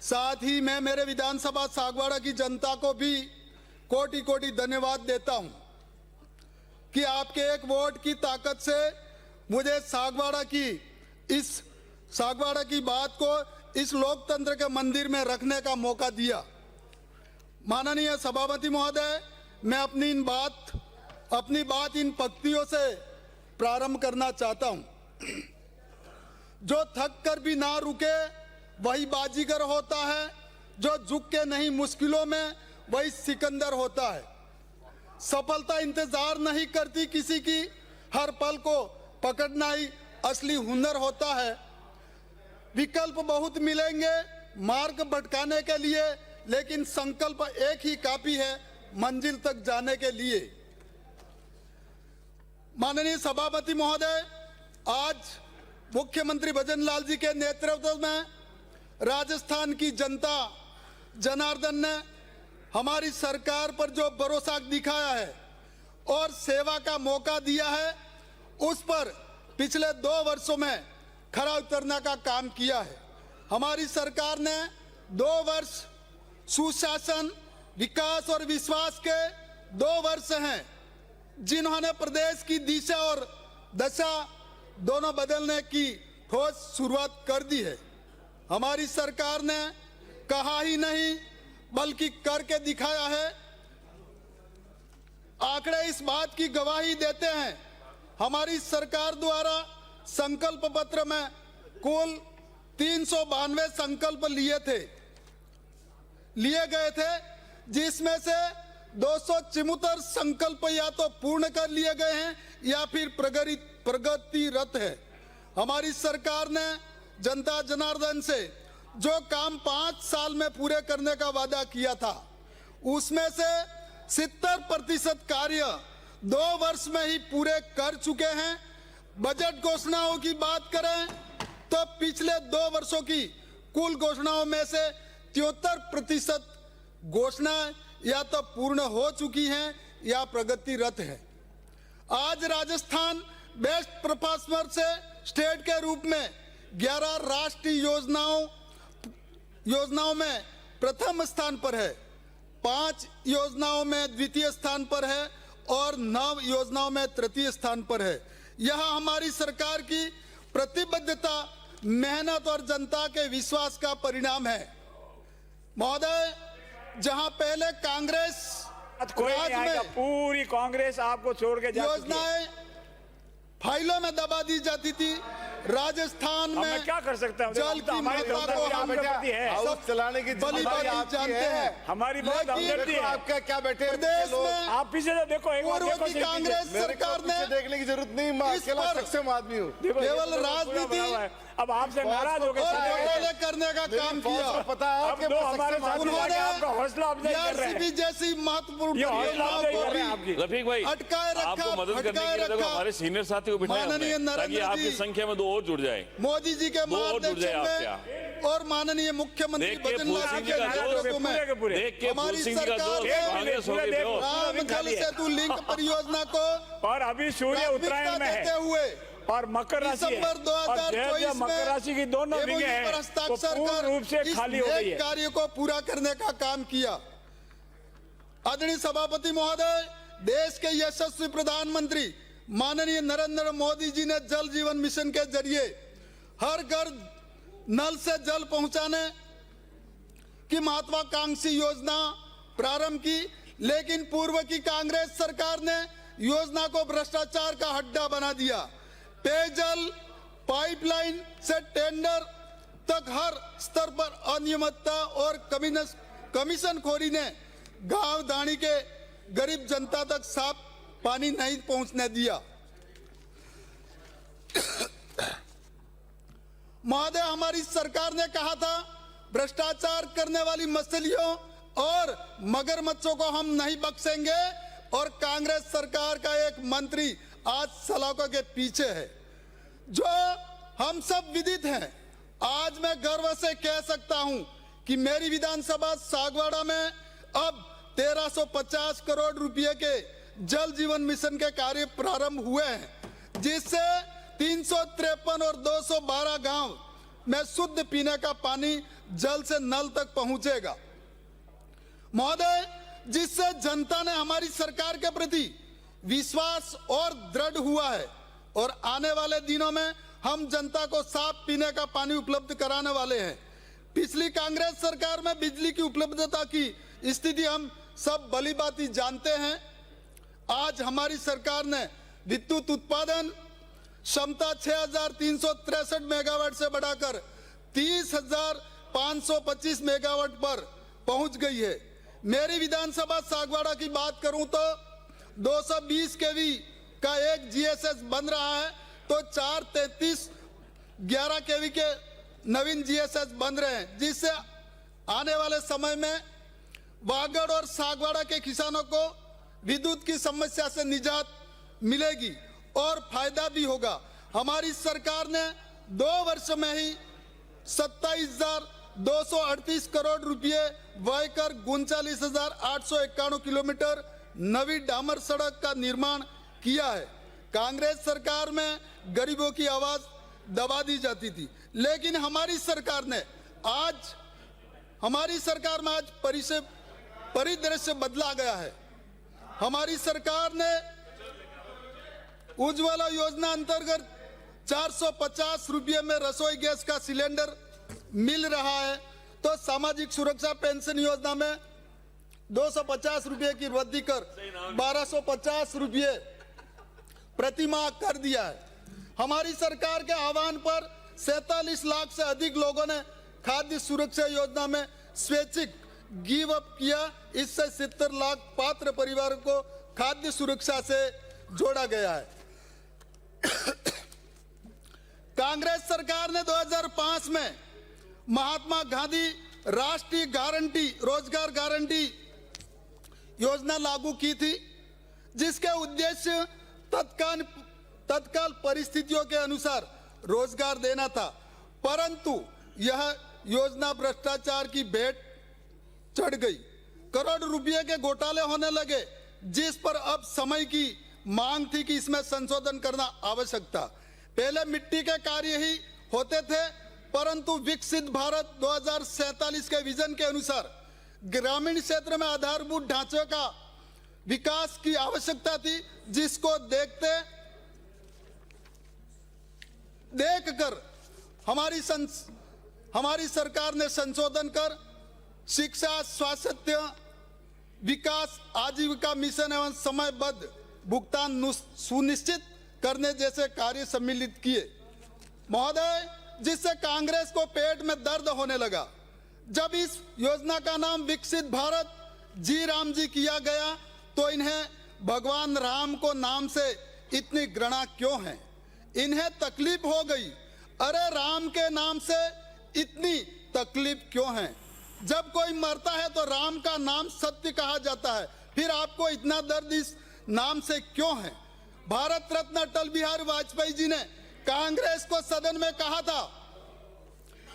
साथ ही मैं मेरे विधानसभा सागवाड़ा की जनता को भी कोटि कोटि धन्यवाद देता हूं कि आपके एक वोट की ताकत से मुझे सागवाड़ा की बात को इस लोकतंत्र के मंदिर में रखने का मौका दिया। माननीय सभापति महोदय, मैं अपनी बात इन पंक्तियों से प्रारंभ करना चाहता हूं। जो थक कर भी ना रुके वही बाजीगर होता है, जो झुक के नहीं मुश्किलों में वही सिकंदर होता है। सफलता इंतजार नहीं करती किसी की, हर पल को पकड़ना ही असली हुनर होता है। विकल्प बहुत मिलेंगे मार्ग भटकाने के लिए, लेकिन संकल्प एक ही काफी है मंजिल तक जाने के लिए। माननीय सभापति महोदय, आज मुख्यमंत्री भजन लाल जी के नेतृत्व में राजस्थान की जनता जनार्दन ने हमारी सरकार पर जो भरोसा दिखाया है और सेवा का मौका दिया है, उस पर पिछले 2 वर्षों में खरा उतरने का काम किया है। हमारी सरकार ने 2 वर्ष सुशासन, विकास और विश्वास के 2 वर्ष हैं, जिन्होंने प्रदेश की दिशा और दशा दोनों बदलने की ठोस शुरुआत कर दी है। हमारी सरकार ने कहा ही नहीं बल्कि करके दिखाया है। आंकड़े इस बात की गवाही देते हैं। हमारी सरकार द्वारा संकल्प पत्र में कुल 392 संकल्प लिए गए थे, जिसमें से 274 संकल्प या तो पूर्ण कर लिए गए हैं या फिर प्रगतिरत है। हमारी सरकार ने जनता जनार्दन से जो काम 5 साल में पूरे करने का वादा किया था, उसमें से 70% कार्य 2 वर्ष में ही पूरे कर चुके हैं। बजट घोषणाओं की बात करें तो पिछले 2 वर्षों की कुल घोषणाओं में से 73% घोषणाएं या तो पूर्ण हो चुकी हैं या प्रगतिरत है। आज राजस्थान बेस्ट परफॉर्मर से स्टेट के रूप में 11 राष्ट्रीय योजनाओं में प्रथम स्थान पर है, 5 योजनाओं में द्वितीय स्थान पर है और 9 योजनाओं में तृतीय स्थान पर है। यह हमारी सरकार की प्रतिबद्धता, मेहनत और जनता के विश्वास का परिणाम है। महोदय, जहां पहले कांग्रेस राज में पूरी कांग्रेस आपको छोड़ के योजनाएं फाइलों में दबा दी जाती थी, राजस्थान में क्या कर सकते हैं? जल की मात्रा को हम सब चलाने की बली जानते हैं। हमारी बात हमदर्दी है। आपका क्या बैठे प्रदेश में आप पीछे से देखो, एक बार पूर्व की कांग्रेस सरकार ने देखने की जरूरत नहीं, मैं अकेला सक्षम आदमी हूँ। केवल राजनीति अब आपसे नाराज हो गए करने का काम किया। पता है अब दो हमारे साथ आपका हौसला अफजाई कर रहे हैं। जैसी महत्वपूर्ण रफीक भाई, अटकाए रखा, आपको मदद करने के लिए देखो हमारे सीनियर साथी को बिठाया हमने, ताकि आपकी संख्या में 2 और जुड़ जाए। मोदी जी के मार्गदर्शन में और माननीय मुख्यमंत्री भजन लाल जी के नेतृत्व में हमारी सरकार राम सेतु लिंक परियोजना को और अभी सूर्य उत्तरायण में है हुए और मकर राशि दिसंबर 2024 मकर राशि की दोनों विंगे हैं, तो पूर्ण रूप से खाली हो गई है। कार्य को पूरा करने का काम किया। आदरणीय सभापति महोदय, देश के यशस्वी प्रधानमंत्री माननीय नरेंद्र मोदी जी ने जल जीवन मिशन के जरिए हर घर नल से जल पहुंचाने की महत्वाकांक्षी योजना प्रारंभ की, लेकिन पूर्व की कांग्रेस सरकार ने योजना को भ्रष्टाचार का अड्डा बना दिया। पेयजल पाइपलाइन से टेंडर तक हर स्तर पर अनियमितता और कमीशनखोरी ने गांव दानी के गरीब जनता तक साफ पानी नहीं पहुंचने दिया। महोदय, हमारी सरकार ने कहा था भ्रष्टाचार करने वाली मछलियों और मगरमच्छों को हम नहीं बख्शेंगे, और कांग्रेस सरकार का एक मंत्री आज सलाखों के पीछे है, जो हम सब विदित हैं। आज मैं गर्व से कह सकता हूं कि मेरी विधानसभा सागवाड़ा में अब 1350 करोड़ रुपए के जल जीवन मिशन के कार्य प्रारंभ हुए हैं, जिससे 353 और 212 गांव में शुद्ध पीने का पानी जल से नल तक पहुंचेगा। महोदय, जिससे जनता ने हमारी सरकार के प्रति विश्वास और दृढ़ हुआ है और आने वाले दिनों में हम जनता को साफ पीने का पानी उपलब्ध कराने वाले हैं। पिछली कांग्रेस सरकार में बिजली की उपलब्धता की स्थिति हम सब भली भांति जानते हैं। आज हमारी सरकार ने विद्युत उत्पादन क्षमता 6,363 मेगावाट से बढ़ाकर 30,525 मेगावाट पर पहुंच गई है। मेरी विधानसभा सागवाड़ा की बात करूं तो 220 केवी का एक जीएसएस बन रहा है, तो 433 11 केवी के नवीन जीएसएस बन रहे हैं, जिससे आने वाले समय में वागड़ और सागवाड़ा के किसानों को विद्युत की समस्या से निजात मिलेगी और फायदा भी होगा। हमारी सरकार ने 2 वर्ष में ही 27,238 करोड़ रुपए व्यय कर 39,891 किलोमीटर नवी डामर सड़क का निर्माण किया है। कांग्रेस सरकार में गरीबों की आवाज दबा दी जाती थी, लेकिन हमारी सरकार में आज परिदृश्य बदला गया है। हमारी सरकार ने उज्ज्वला योजना अंतर्गत 450 रुपये में रसोई गैस का सिलेंडर मिल रहा है, तो सामाजिक सुरक्षा पेंशन योजना में 250 रुपये की वृद्धि कर 1250 रुपये प्रति माह कर दिया है। हमारी सरकार के आह्वान पर 47 लाख से अधिक लोगों ने खाद्य सुरक्षा योजना में स्वैच्छिक गिव अप किया। इससे 70 लाख पात्र परिवारों को खाद्य सुरक्षा से जोड़ा गया है। कांग्रेस सरकार ने 2005 में महात्मा गांधी राष्ट्रीय रोजगार गारंटी योजना लागू की थी, जिसके उद्देश्य तत्काल परिस्थितियों के अनुसार रोजगार देना था, परंतु यह योजना भ्रष्टाचार की भेंट चढ़ गई। करोड़ रुपए के घोटाले होने लगे, जिस पर अब समय की मांग थी कि इसमें संशोधन करना आवश्यक था। पहले मिट्टी के कार्य ही होते थे, परंतु विकसित भारत 2047 के विजन के अनुसार ग्रामीण क्षेत्र में आधारभूत ढांचे का विकास की आवश्यकता थी, जिसको देखकर हमारी सरकार ने संशोधन कर शिक्षा, स्वास्थ्य, विकास, आजीविका मिशन एवं समयबद्ध भुगतान सुनिश्चित करने जैसे कार्य सम्मिलित किए। महोदय, जिससे कांग्रेस को पेट में दर्द होने लगा। जब इस योजना का नाम विकसित भारत जी राम जी किया गया, तो इन्हें भगवान राम को नाम से इतनी घृणा क्यों है? इन्हें तकलीफ हो गई। अरे राम के नाम से इतनी तकलीफ क्यों है? जब कोई मरता है तो राम का नाम सत्य कहा जाता है, फिर आपको इतना दर्द इस नाम से क्यों है? भारत रत्न अटल बिहारी वाजपेयी जी ने कांग्रेस को सदन में कहा था,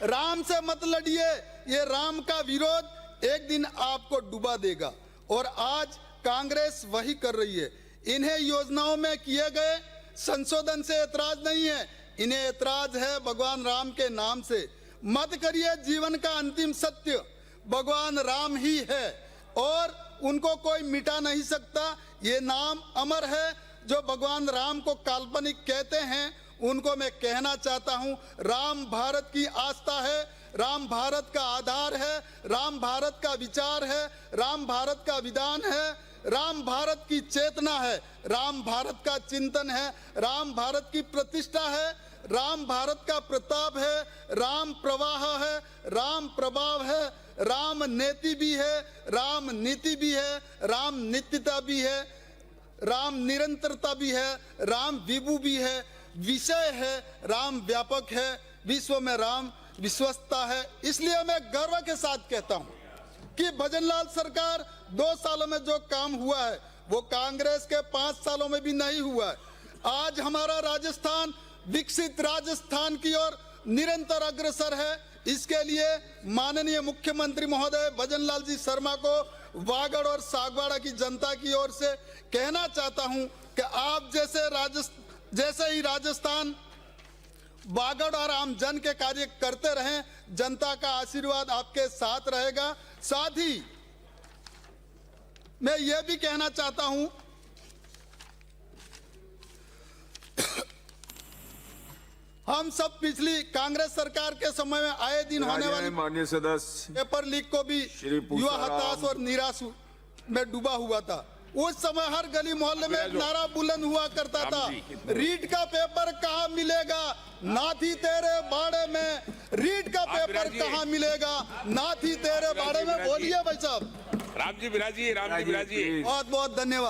राम से मत लड़िए, ये राम का विरोध एक दिन आपको डुबा देगा। और आज कांग्रेस वही कर रही है। इन्हें योजनाओं में किए गए संशोधन से ऐतराज नहीं है, इन्हें ऐतराज है भगवान राम के नाम से। मत करिए, जीवन का अंतिम सत्य भगवान राम ही है और उनको कोई मिटा नहीं सकता। ये नाम अमर है। जो भगवान राम को काल्पनिक कहते हैं, उनको मैं कहना चाहता हूं, राम भारत की आस्था है, राम भारत का आधार है, राम भारत का विचार है, राम भारत का विधान है, राम भारत की चेतना है, राम भारत का चिंतन है, राम भारत की प्रतिष्ठा है, राम भारत का प्रताप है, राम प्रवाह है, राम प्रभाव है, राम नेति भी है, राम नीति भी है, राम नित्यता भी है, राम निरंतरता भी है, राम विभु भी है, विषय है, राम व्यापक है, विश्व में राम विश्वस्ता है। इसलिए मैं गर्व के साथ कहता हूं कि भजनलाल सरकार 2 सालों में जो काम हुआ है वो कांग्रेस के 5 सालों में भी नहीं हुआ है। आज हमारा राजस्थान विकसित राजस्थान की ओर निरंतर अग्रसर है। इसके लिए माननीय मुख्यमंत्री महोदय भजनलाल जी शर्मा को वागड़ और सागवाड़ा की जनता की ओर से कहना चाहता हूं कि आप जैसे ही राजस्थान बागड़ और आम जन के कार्य करते रहें। जनता का आशीर्वाद आपके साथ रहेगा। साथ ही मैं यह भी कहना चाहता हूं, हम सब पिछली कांग्रेस सरकार के समय में आए दिन होने वाली माननीय सदस्य पेपर लीक को भी श्री युवा हताश और निराश में डूबा हुआ था। उस समय हर गली मोहल्ले में एक नारा बुलंद हुआ करता था, रीट का पेपर कहाँ मिलेगा, नाथी तेरे बाड़े में। रीट का पेपर कहाँ मिलेगा, नाथी तेरे बाड़े में। बोलिए भाई साहब। राम जी बिराजिए, राम जी बिराजिए। बहुत बहुत धन्यवाद।